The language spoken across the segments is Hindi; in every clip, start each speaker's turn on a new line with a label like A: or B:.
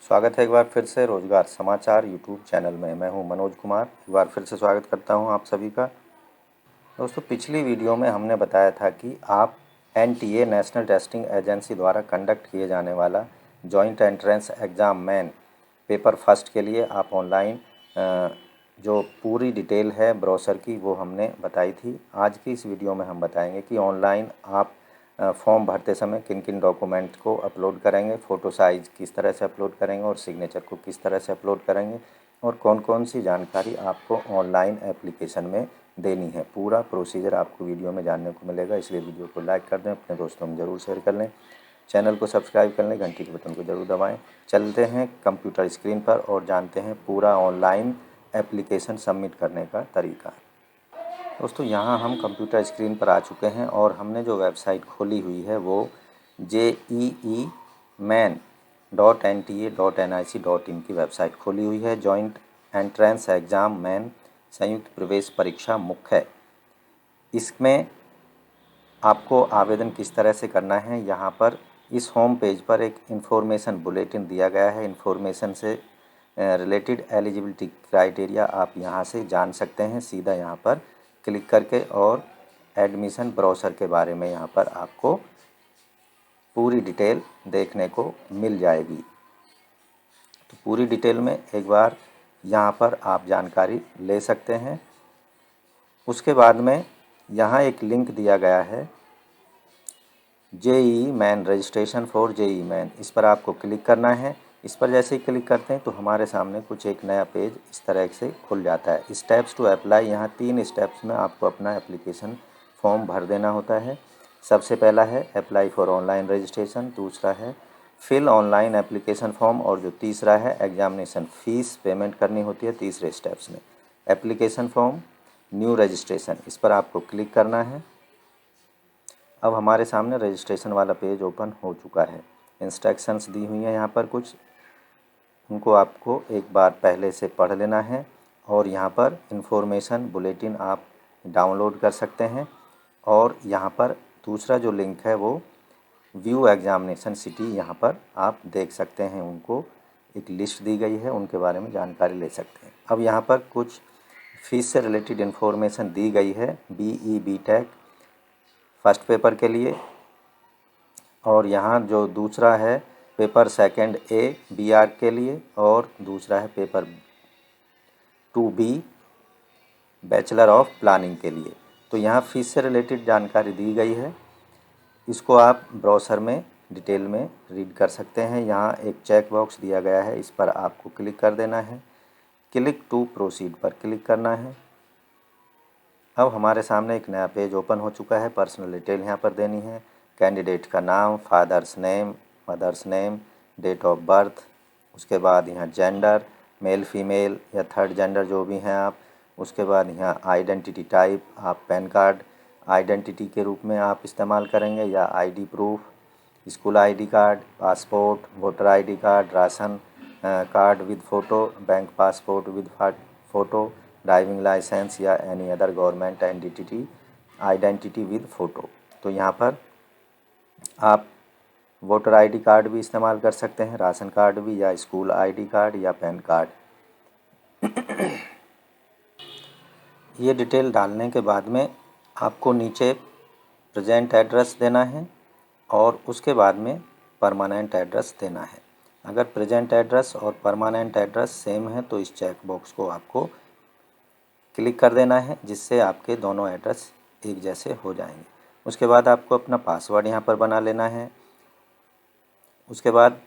A: स्वागत है एक बार फिर से रोजगार समाचार यूट्यूब चैनल में। मैं हूं मनोज कुमार। एक बार फिर से स्वागत करता हूं आप सभी का। दोस्तों, पिछली वीडियो में हमने बताया था कि आप एनटीए नेशनल टेस्टिंग एजेंसी द्वारा कंडक्ट किए जाने वाला joint entrance exam main paper first के लिए आप ऑनलाइन जो पूरी डिटेल है ब्रोशर की वो हमने बताई थी। आज की इस वीडियो में हम बताएंगे कि ऑनलाइन आप फॉर्म भरते समय किन किन डॉक्यूमेंट को अपलोड करेंगे, फ़ोटो साइज़ किस तरह से अपलोड करेंगे और सिग्नेचर को किस तरह से अपलोड करेंगे और कौन कौन सी जानकारी आपको ऑनलाइन एप्लीकेशन में देनी है। पूरा प्रोसीजर आपको वीडियो में जानने को मिलेगा, इसलिए वीडियो को लाइक कर दें, अपने दोस्तों में ज़रूर शेयर कर लें, चैनल को सब्सक्राइब कर लें, घंटी के बटन को ज़रूर दबाएँ। चलते हैं कंप्यूटर स्क्रीन पर और जानते हैं पूरा ऑनलाइन एप्लीकेशन सबमिट करने का तरीका। दोस्तों, यहाँ हम कंप्यूटर स्क्रीन पर आ चुके हैं और हमने जो वेबसाइट खोली हुई है वो JEEMAN.NTA.NIC.in की वेबसाइट खोली हुई है। जॉइंट एंट्रेंस एग्ज़ाम मेन संयुक्त प्रवेश परीक्षा मुख्य। इसमें आपको आवेदन किस तरह से करना है, यहाँ पर इस होम पेज पर एक इन्फॉर्मेशन बुलेटिन दिया गया है। इन्फॉर्मेशन से रिलेटेड एलिजिबिलिटी क्राइटेरिया आप यहाँ से जान सकते हैं सीधा यहाँ पर क्लिक करके, और एडमिशन ब्रोशर के बारे में यहाँ पर आपको पूरी डिटेल देखने को मिल जाएगी। तो पूरी डिटेल में एक बार यहाँ पर आप जानकारी ले सकते हैं। उसके बाद में यहाँ एक लिंक दिया गया है JEE man registration for JEE man, इस पर आपको क्लिक करना है। इस पर जैसे ही क्लिक करते हैं तो हमारे सामने कुछ एक नया पेज इस तरह से खुल जाता है। स्टेप्स टू अप्लाई, यहाँ 3 स्टेप्स में आपको अपना एप्लीकेशन फॉर्म भर देना होता है। सबसे पहला है अप्लाई फॉर ऑनलाइन रजिस्ट्रेशन, दूसरा है फिल ऑनलाइन एप्लीकेशन फॉर्म और जो तीसरा है एग्जामिनेशन फ़ीस पेमेंट करनी होती है तीसरे स्टेप्स में। एप्लीकेशन फॉर्म न्यू रजिस्ट्रेशन, इस पर आपको क्लिक करना है। अब हमारे सामने रजिस्ट्रेशन वाला पेज ओपन हो चुका है। इंस्ट्रक्शंस दी हुई हैं यहाँ पर कुछ, उनको आपको एक बार पहले से पढ़ लेना है और यहाँ पर इन्फॉर्मेशन बुलेटिन आप डाउनलोड कर सकते हैं। और यहाँ पर दूसरा जो लिंक है वो व्यू एग्जामिनेशन सिटी, यहाँ पर आप देख सकते हैं, उनको एक लिस्ट दी गई है, उनके बारे में जानकारी ले सकते हैं। अब यहाँ पर कुछ फीस से रिलेटेड इन्फॉर्मेशन दी गई है BE BTech फर्स्ट पेपर के लिए, और यहाँ जो दूसरा है पेपर सेकंड A BR के लिए, और दूसरा है paper 2B bachelor of planning के लिए। तो यहाँ फीस से रिलेटेड जानकारी दी गई है, इसको आप ब्राउज़र में डिटेल में रीड कर सकते हैं। यहाँ एक चेक बॉक्स दिया गया है, इस पर आपको क्लिक कर देना है। क्लिक टू प्रोसीड पर क्लिक करना है। अब हमारे सामने एक नया पेज ओपन हो चुका है। पर्सनल डिटेल यहाँ पर देनी है, कैंडिडेट का नाम, father's name, mother's name, date of birth, उसके बाद यहाँ जेंडर मेल फीमेल या थर्ड जेंडर जो भी हैं आप, उसके बाद यहाँ आइडेंटिटी टाइप आप पैन कार्ड आइडेंटिटी के रूप में आप इस्तेमाल करेंगे या ID proof, school ID card, passport, voter ID card, ration card with photo, bank passport with photo, driving licence या any other government entity identity with photo. तो यहाँ पर आप वोटर आईडी कार्ड भी इस्तेमाल कर सकते हैं, राशन कार्ड भी, या स्कूल आईडी कार्ड या पैन कार्ड। ये डिटेल डालने के बाद में आपको नीचे प्रेजेंट एड्रेस देना है और उसके बाद में परमानेंट एड्रेस देना है। अगर प्रेजेंट एड्रेस और परमानेंट एड्रेस सेम है तो इस चेक बॉक्स को आपको क्लिक कर देना है, जिससे आपके दोनों एड्रेस एक जैसे हो जाएंगे। उसके बाद आपको अपना पासवर्ड यहाँ पर बना लेना है। उसके बाद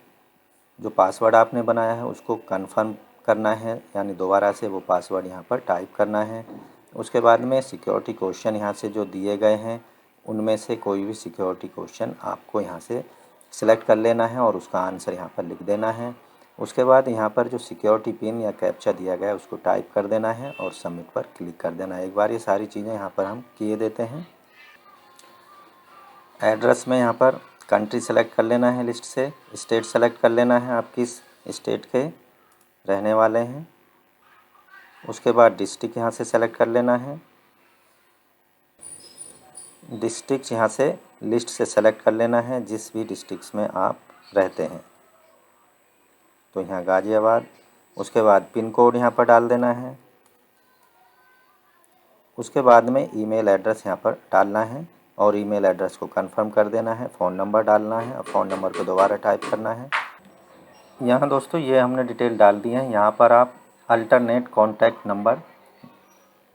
A: जो पासवर्ड आपने बनाया है उसको कंफर्म करना है, यानी दोबारा से वो पासवर्ड यहाँ पर टाइप करना है। उसके बाद में सिक्योरिटी क्वेश्चन यहाँ से जो दिए गए हैं उनमें से कोई भी सिक्योरिटी क्वेश्चन आपको यहाँ से सिलेक्ट कर लेना है और उसका आंसर यहाँ पर लिख देना है। उसके बाद यहाँ पर जो सिक्योरिटी पिन या कैप्चा दिया गया है उसको टाइप कर देना है और सबमिट पर क्लिक कर देना है। एक बार ये सारी चीज़ें यहाँ पर हम किए देते हैं। एड्रेस में यहाँ पर कंट्री सेलेक्ट कर लेना है लिस्ट से, स्टेट सेलेक्ट कर लेना है, आप किस स्टेट के रहने वाले हैं। उसके बाद डिस्ट्रिक्ट यहाँ से सेलेक्ट कर लेना है, डिस्ट्रिक्ट यहाँ से लिस्ट से सेलेक्ट कर लेना है जिस भी डिस्ट्रिक्ट में आप रहते हैं। तो यहाँ गाज़ियाबाद। उसके बाद पिन कोड यहाँ पर डाल देना है। उसके बाद में ईमेल एड्रेस यहाँ पर डालना है और ईमेल एड्रेस को कंफर्म कर देना है। फ़ोन नंबर डालना है और फ़ोन नंबर को दोबारा टाइप करना है। यहाँ दोस्तों ये हमने डिटेल डाल दी है। यहाँ पर आप अल्टरनेट कॉन्टैक्ट नंबर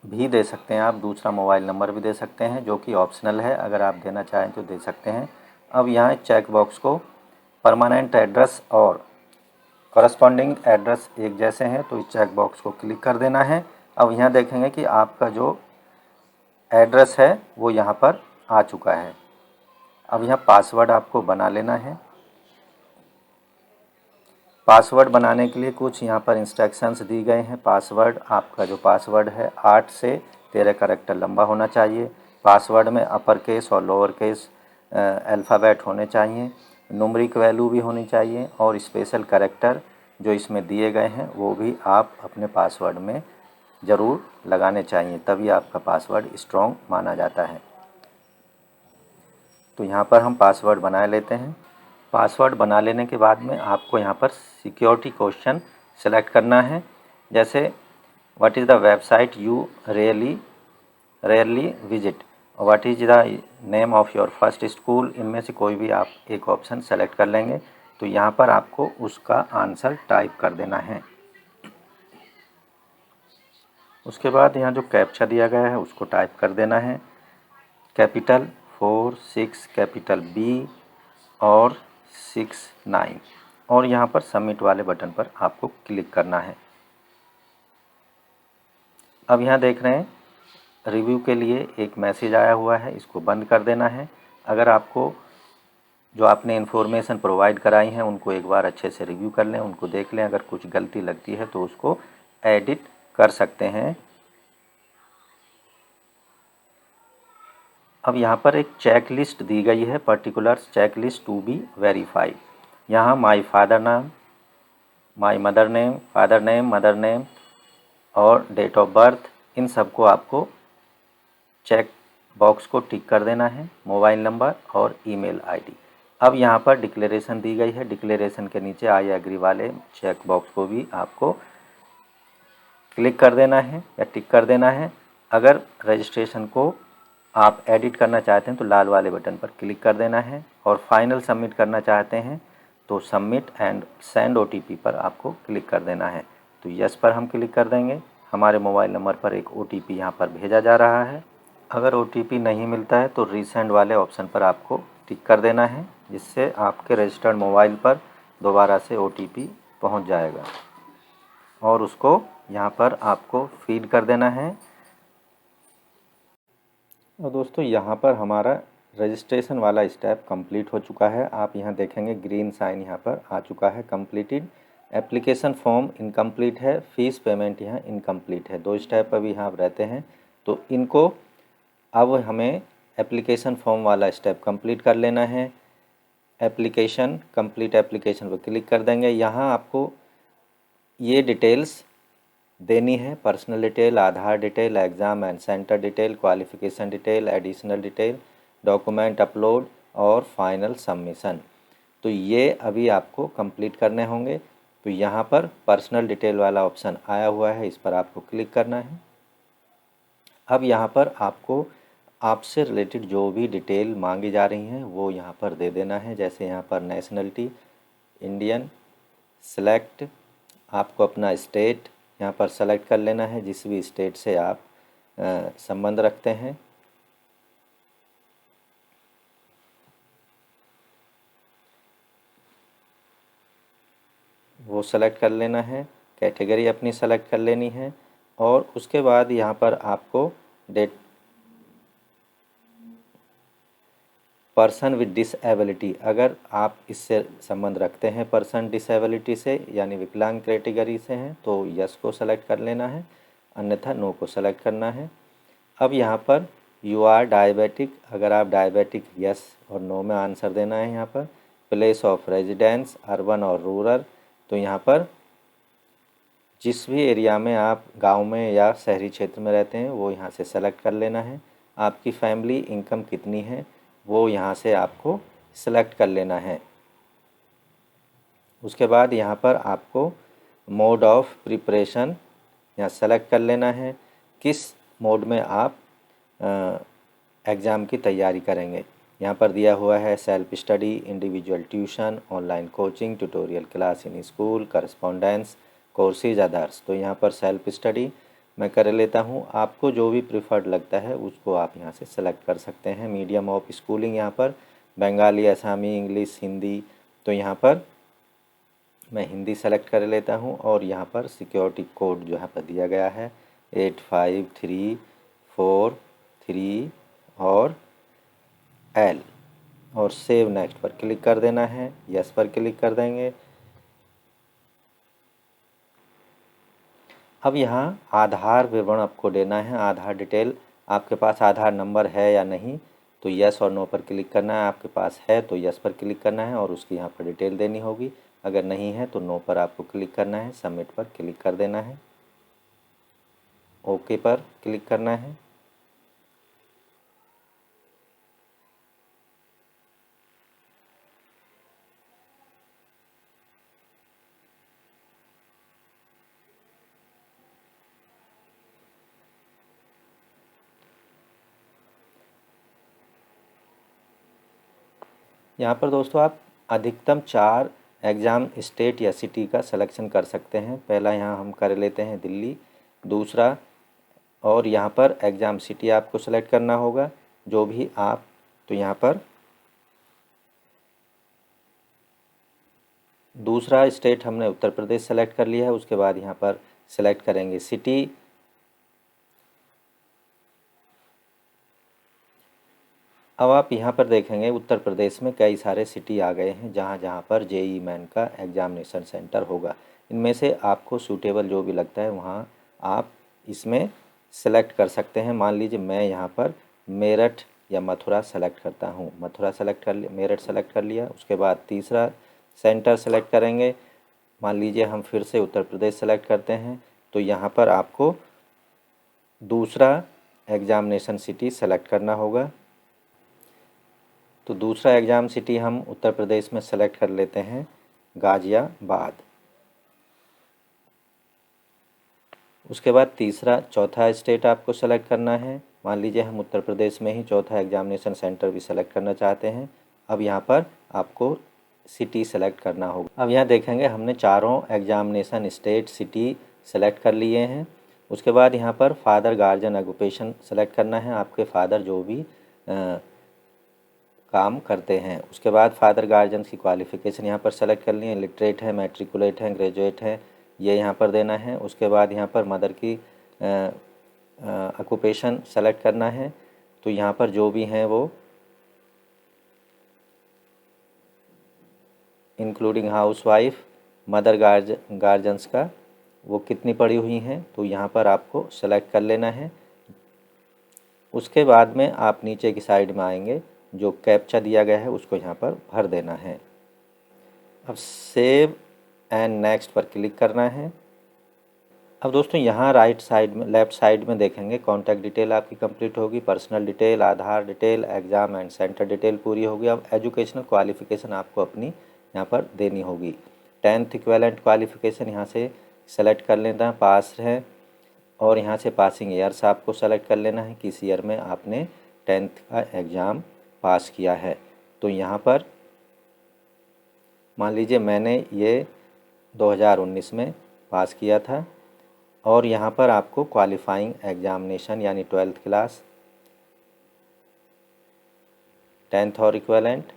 A: भी दे सकते हैं, आप दूसरा मोबाइल नंबर भी दे सकते हैं, जो कि ऑप्शनल है, अगर आप देना चाहें तो दे सकते हैं। अब यहाँ चेक बॉक्स को परमानेंट एड्रेस और कॉरस्पॉन्डिंग एड्रेस एक जैसे हैं, तो इस चेक बॉक्स को क्लिक कर देना है। अब यहाँ देखेंगे कि आपका जो एड्रेस है वो यहाँ पर आ चुका है। अब यहाँ पासवर्ड आपको बना लेना है। पासवर्ड बनाने के लिए कुछ यहाँ पर इंस्ट्रक्शंस दी गए हैं। पासवर्ड, आपका जो पासवर्ड है 8 से 13 कैरेक्टर लंबा होना चाहिए। पासवर्ड में अपर केस और लोअर केस अल्फ़ाबेट होने चाहिए, न्यूमेरिक वैल्यू भी होनी चाहिए और स्पेशल कैरेक्टर जो इसमें दिए गए हैं वो भी आप अपने पासवर्ड में ज़रूर लगाने चाहिए, तभी आपका पासवर्ड स्ट्रॉन्ग माना जाता है। तो यहाँ पर हम पासवर्ड बना लेते हैं। पासवर्ड बना लेने के बाद में आपको यहाँ पर सिक्योरिटी क्वेश्चन सेलेक्ट करना है, जैसे what is the website you rarely visit, what is the name of your first school. इनमें से कोई भी आप एक ऑप्शन सेलेक्ट कर लेंगे। तो यहाँ पर आपको उसका आंसर टाइप कर देना है। उसके बाद यहाँ जो कैप्चा दिया गया है उसको टाइप कर देना है, कैपिटल 4 6 कैपिटल B और 6 9, और यहाँ पर सबमिट वाले बटन पर आपको क्लिक करना है। अब यहाँ देख रहे हैं रिव्यू के लिए एक मैसेज आया हुआ है, इसको बंद कर देना है। अगर आपको जो आपने इन्फॉर्मेशन प्रोवाइड कराई हैं उनको एक बार अच्छे से रिव्यू कर लें, उनको देख लें, अगर कुछ गलती लगती है तो उसको एडिट कर सकते हैं। अब यहाँ पर एक चेक लिस्ट दी गई है, particulars check list to be verified. यहाँ माई फादर नाम, my mother name, father name, mother name और डेट ऑफ बर्थ, इन सबको आपको चेक बॉक्स को टिक कर देना है, मोबाइल नंबर और ईमेल आईडी। अब यहाँ पर डिक्लेरेशन दी गई है, डिक्लेरेशन के नीचे आई एग्री वाले चेक बॉक्स को भी आपको क्लिक कर देना है या टिक कर देना है। अगर रजिस्ट्रेशन को आप एडिट करना चाहते हैं तो लाल वाले बटन पर क्लिक कर देना है, और फाइनल सबमिट करना चाहते हैं तो सबमिट एंड सेंड OTP पर आपको क्लिक कर देना है। तो यस पर हम क्लिक कर देंगे। हमारे मोबाइल नंबर पर एक OTP यहाँ पर भेजा जा रहा है। अगर OTP नहीं मिलता है तो रीसेंड वाले ऑप्शन पर आपको टिक कर देना है, जिससे आपके रजिस्टर्ड मोबाइल पर दोबारा से OTP पहुँच जाएगा और उसको यहाँ पर आपको फीड कर देना है। और दोस्तों यहाँ पर हमारा रजिस्ट्रेशन वाला स्टेप कंप्लीट हो चुका है। आप यहाँ देखेंगे ग्रीन साइन यहाँ पर आ चुका है, कंप्लीटेड। एप्लीकेशन फॉर्म इनकम्प्लीट है, फ़ीस पेमेंट यहाँ इनकम्प्लीट है। 2 स्टेप अभी यहाँ रहते हैं, तो इनको अब हमें एप्लीकेशन फॉर्म वाला स्टेप कंप्लीट कर लेना है। एप्लीकेशन कंप्लीट एप्लीकेशन पर क्लिक कर देंगे। यहाँ आपको ये डिटेल्स देनी है, personal detail, Aadhaar detail, exam and centre detail, qualification detail, additional detail, document upload और फाइनल सबमिशन। तो ये अभी आपको कंप्लीट करने होंगे। तो यहाँ पर पर्सनल डिटेल वाला ऑप्शन आया हुआ है, इस पर आपको क्लिक करना है। अब यहाँ पर आपको आपसे रिलेटेड जो भी डिटेल मांगी जा रही हैं वो यहाँ पर दे देना है। जैसे यहाँ पर नेशनलिटी इंडियन, सेलेक्ट, आपको अपना स्टेट यहाँ पर सेलेक्ट कर लेना है, जिस भी स्टेट से आप संबंध रखते हैं। वो सेलेक्ट कर लेना है, कैटेगरी अपनी सेलेक्ट कर लेनी है, और उसके बाद यहाँ पर आपको डेट पर्सन विद डिसेबिलिटी, अगर आप इससे संबंध रखते हैं पर्सन डिसेबिलिटी से यानी विकलांग कैटेगरी से हैं तो यस को सेलेक्ट कर लेना है, अन्यथा नो को सेलेक्ट करना है। अब यहाँ पर यू आर डायबिटिक, अगर आप डायबिटिक यस और नो में आंसर देना है। यहाँ पर प्लेस ऑफ रेजिडेंस अर्बन और रूरल, तो यहाँ पर जिस भी एरिया में आप गांव में या शहरी क्षेत्र में रहते हैं वो यहाँ से सेलेक्ट कर लेना है। आपकी फैमिली इनकम कितनी है वो यहाँ से आपको सेलेक्ट कर लेना है। उसके बाद यहाँ पर आपको मोड ऑफ प्रिपरेशन यहाँ सेलेक्ट कर लेना है, किस मोड में आप एग्ज़ाम की तैयारी करेंगे। यहाँ पर दिया हुआ है self study, individual tuition, online coaching, tutorial class in school, correspondence, courses, others. तो यहाँ पर सेल्फ स्टडी मैं कर लेता हूँ। आपको जो भी प्रिफर्ड लगता है उसको आप यहाँ से सेलेक्ट कर सकते हैं। मीडियम ऑफ स्कूलिंग यहाँ पर बंगाली, असमी, इंग्लिश, हिंदी। तो यहाँ पर मैं हिंदी सेलेक्ट कर लेता हूँ और यहाँ पर सिक्योरिटी कोड जो यहाँ पर दिया गया है 8534 और L और सेव नेक्स्ट पर क्लिक कर देना है। यस पर क्लिक कर देंगे। अब यहाँ आधार विवरण आपको देना है, आधार डिटेल। आपके पास आधार नंबर है या नहीं, तो यस और नो पर क्लिक करना है। आपके पास है तो यस पर क्लिक करना है और उसकी यहाँ पर डिटेल देनी होगी। अगर नहीं है तो नो पर आपको क्लिक करना है, सबमिट पर क्लिक कर देना है, ओके पर क्लिक करना है। यहाँ पर दोस्तों आप अधिकतम 4 एग्ज़ाम स्टेट या सिटी का सिलेक्शन कर सकते हैं। पहला यहाँ हम कर लेते हैं दिल्ली, दूसरा, और यहाँ पर एग्ज़ाम सिटी आपको सेलेक्ट करना होगा जो भी आप। तो यहाँ पर दूसरा स्टेट हमने उत्तर प्रदेश सेलेक्ट कर लिया है। उसके बाद यहाँ पर सेलेक्ट करेंगे सिटी। अब आप यहाँ पर देखेंगे उत्तर प्रदेश में कई सारे सिटी आ गए हैं जहाँ जहाँ पर जेईई मेन का एग्ज़ामिनेशन सेंटर होगा। इनमें से आपको सूटेबल जो भी लगता है वहाँ आप इसमें सेलेक्ट कर सकते हैं। मान लीजिए मैं यहाँ पर मेरठ या मथुरा सेलेक्ट करता हूँ। मथुरा सेलेक्ट कर लिया, मेरठ सेलेक्ट कर लिया। उसके बाद तीसरा सेंटर सेलेक्ट करेंगे। मान लीजिए हम फिर से उत्तर प्रदेश सेलेक्ट करते हैं तो यहाँ पर आपको दूसरा एग्ज़ामिनेशन सिटी सेलेक्ट करना होगा। तो दूसरा एग्ज़ाम सिटी हम उत्तर प्रदेश में सेलेक्ट कर लेते हैं गाज़ियाबाद। उसके बाद तीसरा चौथा स्टेट आपको सेलेक्ट करना है। मान लीजिए हम उत्तर प्रदेश में ही चौथा एग्ज़ामिनेशन सेंटर भी सेलेक्ट करना चाहते हैं। अब यहाँ पर आपको सिटी सेलेक्ट करना होगा। अब यहाँ देखेंगे हमने चारों एग्ज़ामिनेशन स्टेट सिटी सेलेक्ट कर लिए हैं। उसके बाद यहाँ पर फादर गार्जियन ऑक्यूपेशन सेलेक्ट करना है, आपके फादर जो भी काम करते हैं। उसके बाद फादर गार्जियन की क्वालिफ़िकेशन यहाँ पर सेलेक्ट करनी है, लिटरेट है, मैट्रिकुलेट है, ग्रेजुएट है, ये यहाँ पर देना है। उसके बाद यहाँ पर मदर की ऑक्यूपेशन सेलेक्ट करना है। तो यहाँ पर जो भी हैं वो इंक्लूडिंग हाउसवाइफ, मदर गार्जियंस का वो कितनी पड़ी हुई हैं, तो यहाँ पर आपको सेलेक्ट कर लेना है। उसके बाद में आप नीचे की साइड में आएंगे, जो कैप्चा दिया गया है उसको यहाँ पर भर देना है। अब सेव एंड नेक्स्ट पर क्लिक करना है। अब दोस्तों यहाँ राइट साइड में, लेफ़्ट साइड में देखेंगे कॉन्टैक्ट डिटेल आपकी कंप्लीट होगी, personal detail, Aadhaar detail, exam and centre detail पूरी होगी। अब एजुकेशनल क्वालिफ़िकेशन आपको अपनी यहाँ पर देनी होगी। 10th इक्विवेलेंट क्वालिफ़िकेशन यहाँ से सेलेक्ट कर लेना, पास है, और यहाँ से पासिंग ईयर्स आपको सेलेक्ट कर लेना है, किस ईयर में आपने 10th का एग्ज़ाम पास किया है। तो यहाँ पर मान लीजिए मैंने ये 2019 में पास किया था। और यहाँ पर आपको क्वालिफाइंग एग्ज़ामिनेशन यानी 12th क्लास, 10th और इक्विवेलेंट,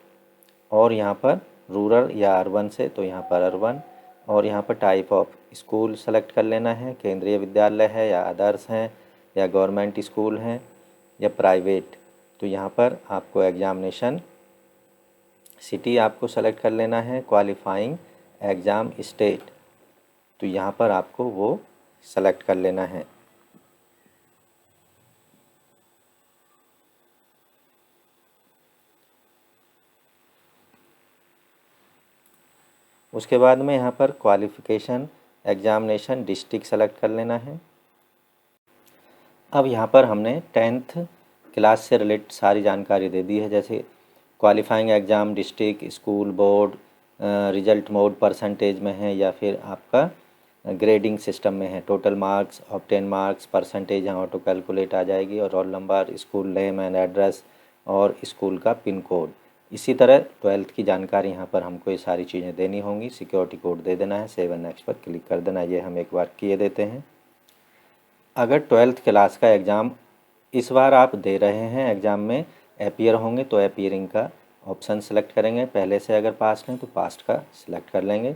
A: और यहाँ पर रूरल या अर्बन से तो यहाँ पर अर्बन, और यहाँ पर टाइप ऑफ स्कूल सेलेक्ट कर लेना है, केंद्रीय विद्यालय है या अदर्स हैं या गवर्नमेंट स्कूल हैं या प्राइवेट। तो यहाँ पर आपको एग्ज़ामिनेशन सिटी आपको सेलेक्ट कर लेना है, क्वालिफाइंग एग्ज़ाम स्टेट, तो यहाँ पर आपको वो सेलेक्ट कर लेना है। उसके बाद में यहाँ पर क्वालिफ़िकेशन एग्ज़ामिनेशन डिस्ट्रिक्ट सेलेक्ट कर लेना है। अब यहाँ पर हमने 10th क्लास से रिलेटेड सारी जानकारी दे दी है, जैसे qualifying exam district, school, board, result mode percentage में है या फिर आपका ग्रेडिंग सिस्टम में है। Total marks, obtain marks, percentage यहाँ ऑटो कैलकुलेट आ जाएगी, और roll number, school name and address और स्कूल का पिन कोड। इसी तरह 12th की जानकारी यहाँ पर हमको ये सारी चीज़ें देनी होंगी। सिक्योरिटी कोड दे देना है, सेव एंड नेक्स्ट पर क्लिक कर देना है। ये हम एक बार किए देते हैं। अगर 12th क्लास का एग्ज़ाम इस बार आप दे रहे हैं, एग्ज़ाम में अपीयर होंगे, तो अपीयरिंग का ऑप्शन सेलेक्ट करेंगे। पहले से अगर पास हैं तो पास्ट का सिलेक्ट कर लेंगे।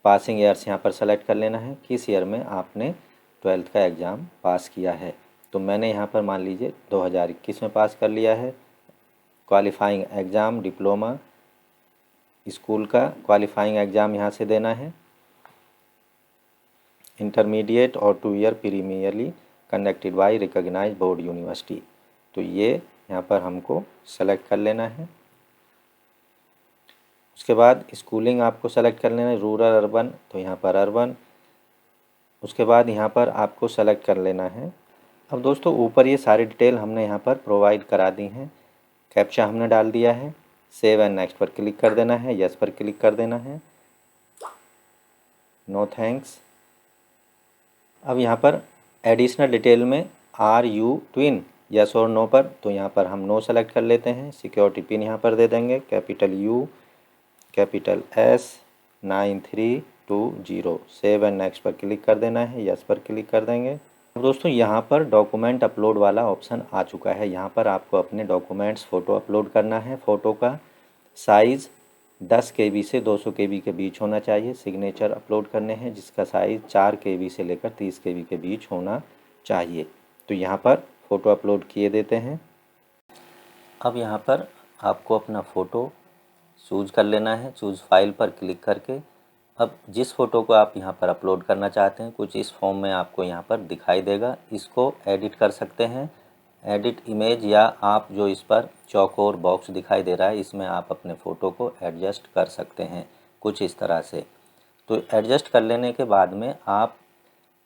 A: पासिंग ईयर्स यहाँ पर सेलेक्ट कर लेना है, किस ईयर में आपने 12th का एग्ज़ाम पास किया है। तो मैंने यहाँ पर मान लीजिए 2021 में पास कर लिया है। क्वालिफाइंग एग्ज़ाम डिप्लोमा स्कूल का क्वालिफाइंग एग्ज़ाम यहाँ से देना है। इंटरमीडिएट और 2 year primarily conducted by recognised board university, तो ये यहाँ पर हमको सेलेक्ट कर लेना है। उसके बाद स्कूलिंग आपको सेलेक्ट कर लेना है, रूरल अर्बन, तो यहाँ पर अर्बन। उसके बाद यहाँ पर आपको सेलेक्ट कर लेना है। अब दोस्तों ऊपर ये सारी डिटेल हमने यहाँ पर प्रोवाइड करा दी हैं। कैप्चा हमने डाल दिया है। सेव एंड नेक्स्ट पर क्लिक कर देना है, यस पर क्लिक कर देना है, नो थैंक्स। अब यहाँ पर एडिशनल डिटेल में आर यू ट्विन, यस और नो पर, तो यहाँ पर हम नो सेलेक्ट कर लेते हैं। सिक्योरिटी पिन यहाँ पर दे देंगे, capital you capital S 9320। Save and next पर क्लिक कर देना है, यस पर क्लिक कर देंगे। अब दोस्तों यहाँ पर डॉक्यूमेंट अपलोड वाला ऑप्शन आ चुका है। यहाँ पर आपको अपने डॉक्यूमेंट्स फ़ोटो अपलोड करना है। फ़ोटो का साइज़ 10 KB से 200 KB के बीच होना चाहिए। सिग्नेचर अपलोड करने हैं जिसका साइज़ 4 KB से लेकर 30 KB के बीच होना चाहिए। तो यहाँ पर फ़ोटो अपलोड किए देते हैं। अब यहाँ पर आपको अपना फ़ोटो चूज़ कर लेना है। चूज़ फाइल पर क्लिक करके अब जिस फ़ोटो को आप यहाँ पर अपलोड करना चाहते हैं कुछ इस फॉर्म में आपको यहाँ पर दिखाई देगा। इसको एडिट कर सकते हैं, एडिट इमेज, या आप जो इस पर चौकोर बॉक्स दिखाई दे रहा है इसमें आप अपने फ़ोटो को एडजस्ट कर सकते हैं कुछ इस तरह से। तो एडजस्ट कर लेने के बाद में आप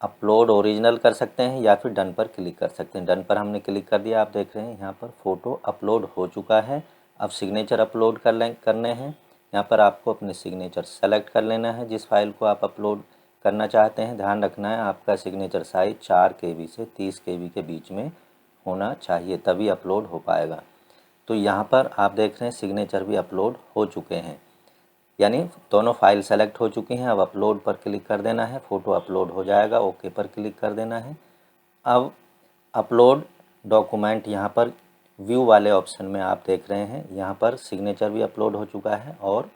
A: अपलोड ओरिजिनल कर सकते हैं या फिर डन पर क्लिक कर सकते हैं। डन पर हमने क्लिक कर दिया। आप देख रहे हैं यहाँ पर फ़ोटो अपलोड हो चुका है। अब सिग्नेचर अपलोड करने हैं। यहाँ पर आपको अपने सिग्नेचर सेलेक्ट कर लेना है जिस फाइल को आप अपलोड करना चाहते हैं। ध्यान रखना है आपका सिग्नेचर साइज़ 4 KB से 30 KB के बीच में होना चाहिए, तभी अपलोड हो पाएगा। तो यहाँ पर आप देख रहे हैं सिग्नेचर भी अपलोड हो चुके हैं, यानी दोनों फाइल सेलेक्ट हो चुकी हैं। अब अपलोड पर क्लिक कर देना है, फ़ोटो अपलोड हो जाएगा। ओके पर क्लिक कर देना है। अब अपलोड डॉक्यूमेंट यहाँ पर व्यू वाले ऑप्शन में आप देख रहे हैं यहाँ पर सिग्नेचर भी अपलोड हो चुका है और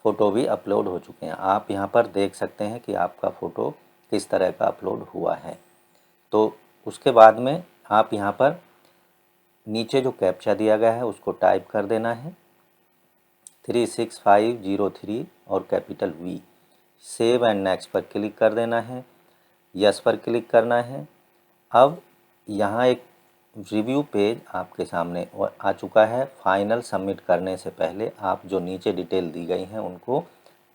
A: फ़ोटो भी अपलोड हो चुके हैं। आप यहाँ पर देख सकते हैं कि आपका फ़ोटो किस तरह का अपलोड हुआ है। तो उसके बाद में आप यहाँ पर नीचे जो कैप्चा दिया गया है उसको टाइप कर देना है 36503 और capital V। Save and next पर क्लिक कर देना है, यस पर क्लिक करना है। अब यहाँ एक रिव्यू पेज आपके सामने आ चुका है। फाइनल सबमिट करने से पहले आप जो नीचे डिटेल दी गई हैं उनको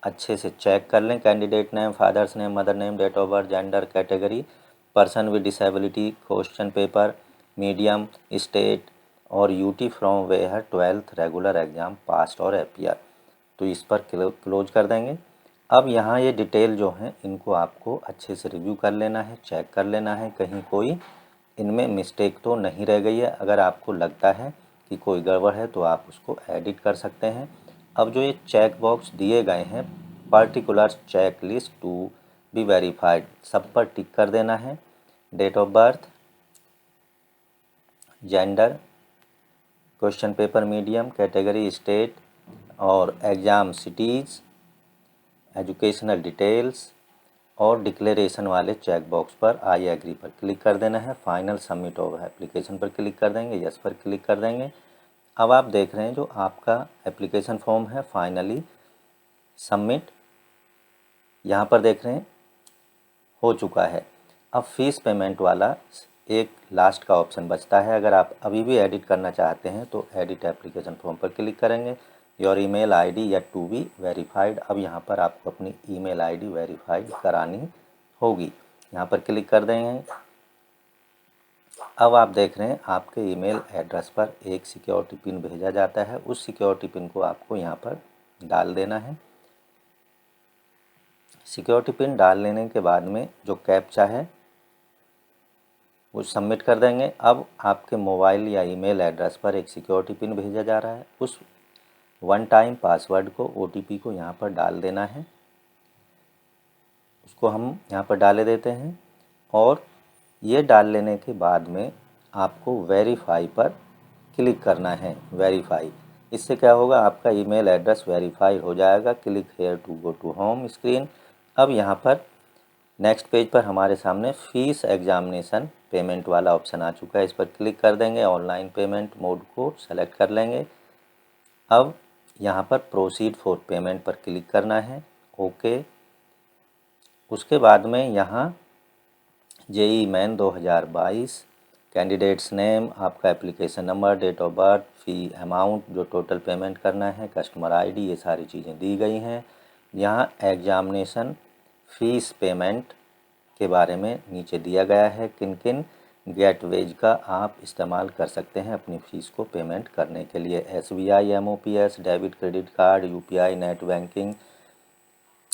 A: अच्छे से चेक कर लें। Candidate name, father's name, mother name, date of birth, gender, category, person with disability, question paper, medium, state और UT from where 12th regular exam passed और अपीयर। तो इस पर क्लोज कर देंगे। अब यहाँ ये डिटेल जो हैं इनको आपको अच्छे से रिव्यू कर लेना है, चेक कर लेना है कहीं कोई इनमें मिस्टेक तो नहीं रह गई है। अगर आपको लगता है कि कोई गड़बड़ है तो आप उसको एडिट कर सकते हैं। अब जो ये चेक बॉक्स दिए गए हैं particular check list to be verified, सब पर टिक कर देना है। Date of birth, gender, question paper medium, category state और एग्ज़ाम सिटीज़, एजुकेशनल डिटेल्स और डिक्लेरेशन वाले चेक बॉक्स पर आई एग्री पर क्लिक कर देना है। फाइनल सबमिट ऑफ एप्लीकेशन पर क्लिक कर देंगे, यस पर क्लिक कर देंगे। अब आप देख रहे हैं जो आपका एप्लीकेशन फॉर्म है फाइनली सबमिट यहाँ पर देख रहे हैं हो चुका है। अब फीस पेमेंट वाला एक लास्ट का ऑप्शन बचता है। अगर आप अभी भी एडिट करना चाहते हैं तो एडिट एप्लीकेशन फॉर्म पर क्लिक करेंगे। योर ईमेल आईडी या टू बी वेरीफाइड, अब यहाँ पर आपको अपनी ईमेल आईडी वेरीफाइड करानी होगी। यहाँ पर क्लिक कर देंगे। अब आप देख रहे हैं आपके ईमेल एड्रेस पर एक सिक्योरिटी पिन भेजा जाता है। उस सिक्योरिटी पिन को आपको यहाँ पर डाल देना है। सिक्योरिटी पिन डाल लेने के बाद में जो कैप्चा है वो सबमिट कर देंगे। अब आपके मोबाइल या ईमेल एड्रेस पर एक सिक्योरिटी पिन भेजा जा रहा है। उस वन टाइम पासवर्ड को, OTP को यहाँ पर डाल देना है। उसको हम यहाँ पर डाले देते हैं और ये डाल लेने के बाद में आपको वेरीफाई पर क्लिक करना है। वेरीफाई, इससे क्या होगा, आपका ईमेल एड्रेस वेरीफाई हो जाएगा। Click here to go to home screen. अब यहाँ पर नेक्स्ट पेज पर हमारे सामने फीस एग्जामिनेशन पेमेंट वाला ऑप्शन आ चुका है। इस पर क्लिक कर देंगे। ऑनलाइन पेमेंट मोड को सेलेक्ट कर लेंगे। अब यहाँ पर प्रोसीड फॉर पेमेंट पर क्लिक करना है। ओके। उसके बाद में यहाँ JEE मेन 2022, कैंडिडेट्स नेम, आपका application number, date of birth, fee amount, जो टोटल पेमेंट करना है, कस्टमर ID, ये सारी चीज़ें दी गई हैं। यहाँ एग्जामिनेशन फ़ीस पेमेंट के बारे में नीचे दिया गया है, किन किन गेटवेज का आप इस्तेमाल कर सकते हैं अपनी फ़ीस को पेमेंट करने के लिए। SBI, MOPS, debit credit card, UPI, net banking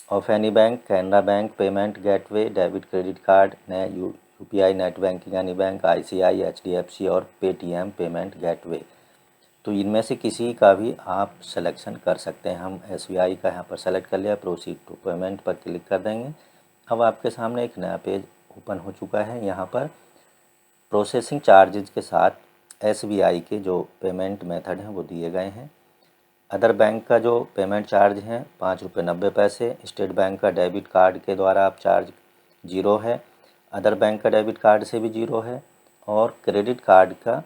A: of any bank, Canara bank payment gateway, debit credit card, UPI, net banking any bank, ICI, HDFC और पेटीएम पेमेंट गेटवे। तो इनमें से किसी का भी आप सिलेक्शन कर सकते हैं। हम SBI का यहाँ पर सेलेक्ट कर लिया। प्रोसीड टू पेमेंट पर क्लिक कर देंगे। अब आपके सामने एक नया पेज ओपन हो चुका है। यहाँ पर प्रोसेसिंग चार्जेज के साथ SBI के जो पेमेंट मेथड हैं वो दिए गए हैं। अदर बैंक का जो पेमेंट चार्ज है 5.90 रुपये। स्टेट बैंक का डेबिट कार्ड के द्वारा आप चार्ज 0 है। अदर बैंक का डेबिट कार्ड से भी 0 है और क्रेडिट कार्ड का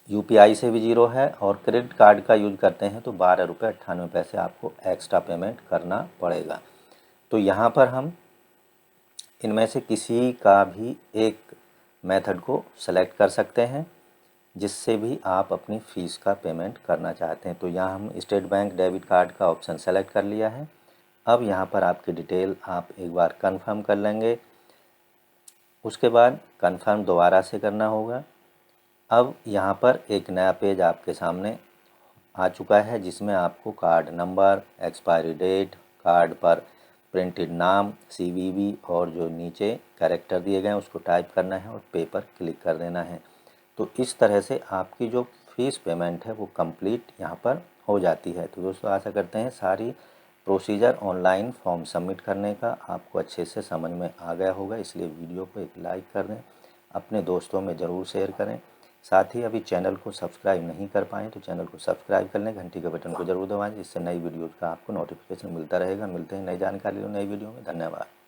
A: UPI से भी 0 है। और क्रेडिट कार्ड का यूज करते हैं तो 12.98 रुपये आपको एक्स्ट्रा पेमेंट करना पड़ेगा। तो यहाँ पर हम इनमें से किसी का भी एक मेथड को सेलेक्ट कर सकते हैं जिससे भी आप अपनी फ़ीस का पेमेंट करना चाहते हैं। तो यहाँ हम स्टेट बैंक डेबिट कार्ड का ऑप्शन सेलेक्ट कर लिया है। अब यहाँ पर आपकी डिटेल आप एक बार कंफर्म कर लेंगे। उसके बाद कंफर्म दोबारा से करना होगा। अब यहाँ पर एक नया पेज आपके सामने आ चुका है जिसमें आपको card number, expiry date, card पर प्रिंटेड नाम, CVV और जो नीचे कैरेक्टर दिए गए हैं उसको टाइप करना है और पे पर क्लिक कर देना है। तो इस तरह से आपकी जो फ़ीस पेमेंट है वो कंप्लीट यहाँ पर हो जाती है। तो दोस्तों आशा करते हैं सारी प्रोसीजर ऑनलाइन फॉर्म सबमिट करने का आपको अच्छे से समझ में आ गया होगा। इसलिए वीडियो को एक लाइक कर दें, अपने दोस्तों में ज़रूर शेयर करें। साथ ही अभी चैनल को सब्सक्राइब नहीं कर पाएँ तो चैनल को सब्सक्राइब कर लें, घंटी के बटन को ज़रूर दबाएँ जिससे नई वीडियोज़ का आपको नोटिफिकेशन मिलता रहेगा। मिलते हैं नई जानकारी नई वीडियो में। धन्यवाद।